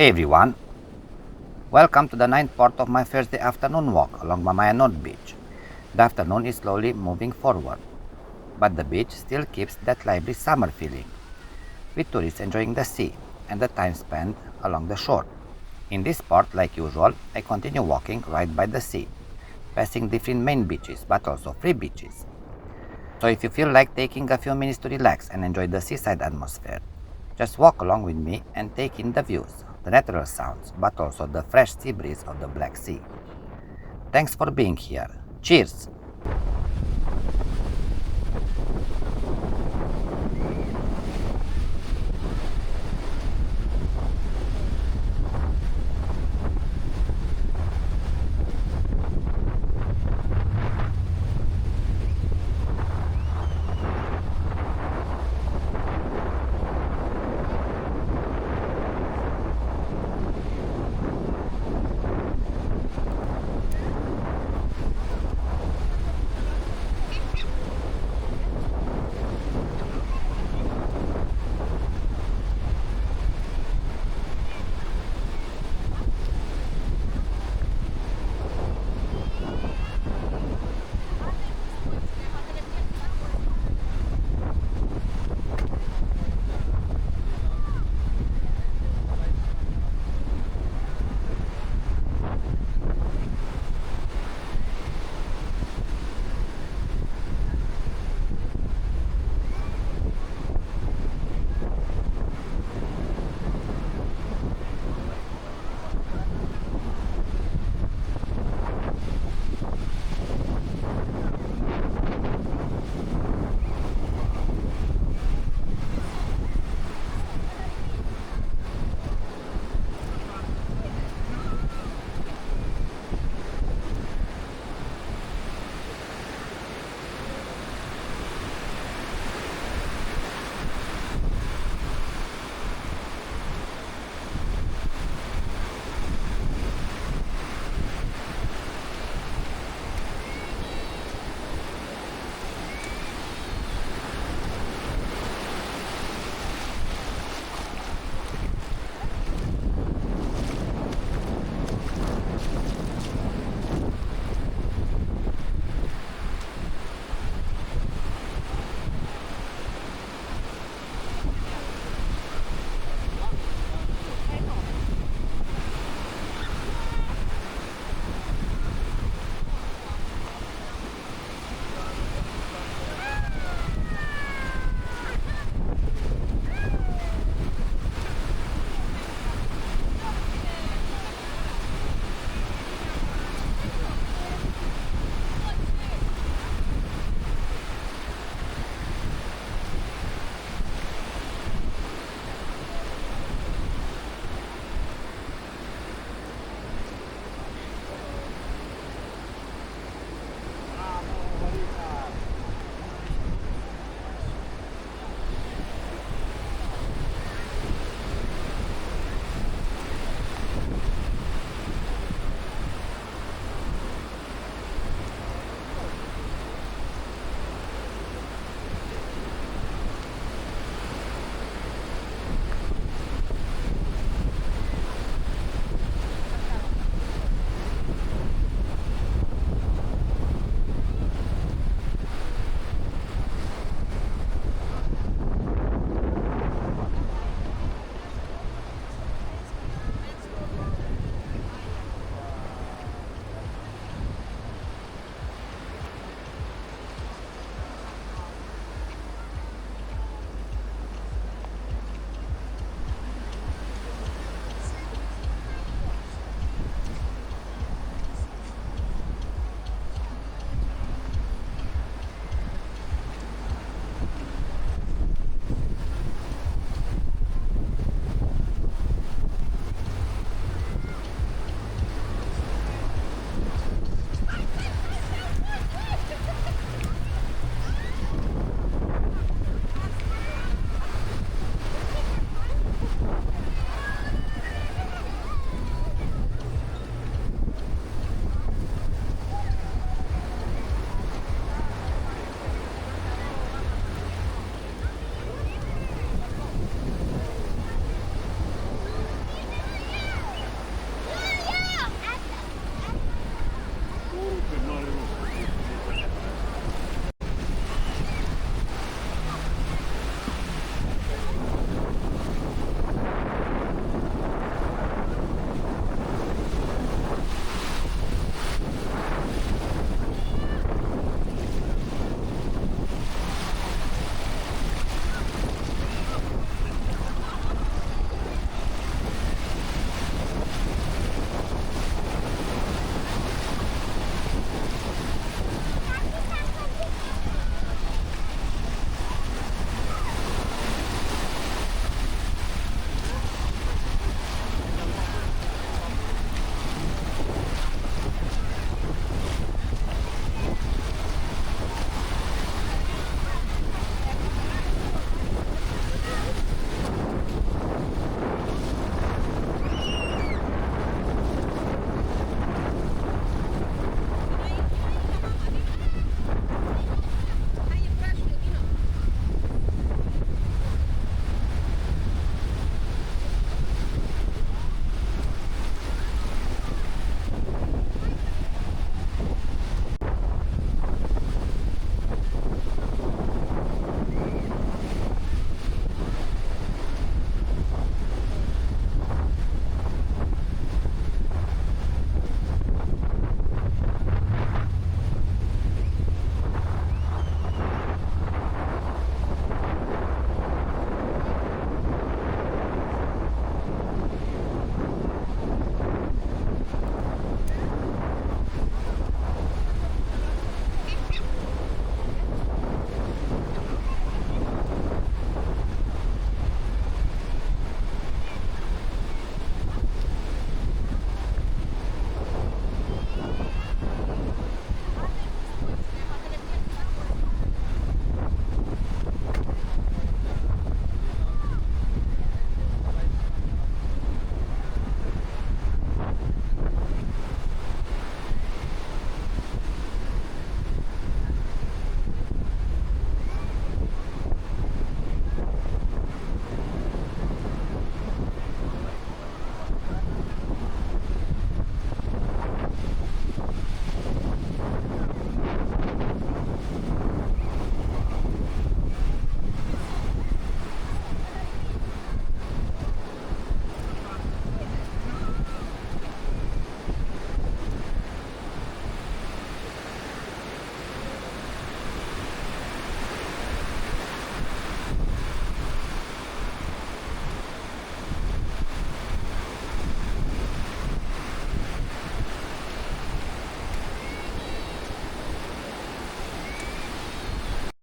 Hey everyone, welcome to the ninth part of my Thursday afternoon walk along Mamaia Nord Beach. The afternoon is slowly moving forward, but the beach still keeps that lively summer feeling, with tourists enjoying the sea and the time spent along the shore. In this part, like usual, I continue walking right by the sea, passing different main beaches but also free beaches. So if you feel like taking a few minutes to relax and enjoy the seaside atmosphere, just walk along with me and take in the views, the natural sounds, but also the fresh sea breeze of the Black Sea. Thanks for being here. Cheers!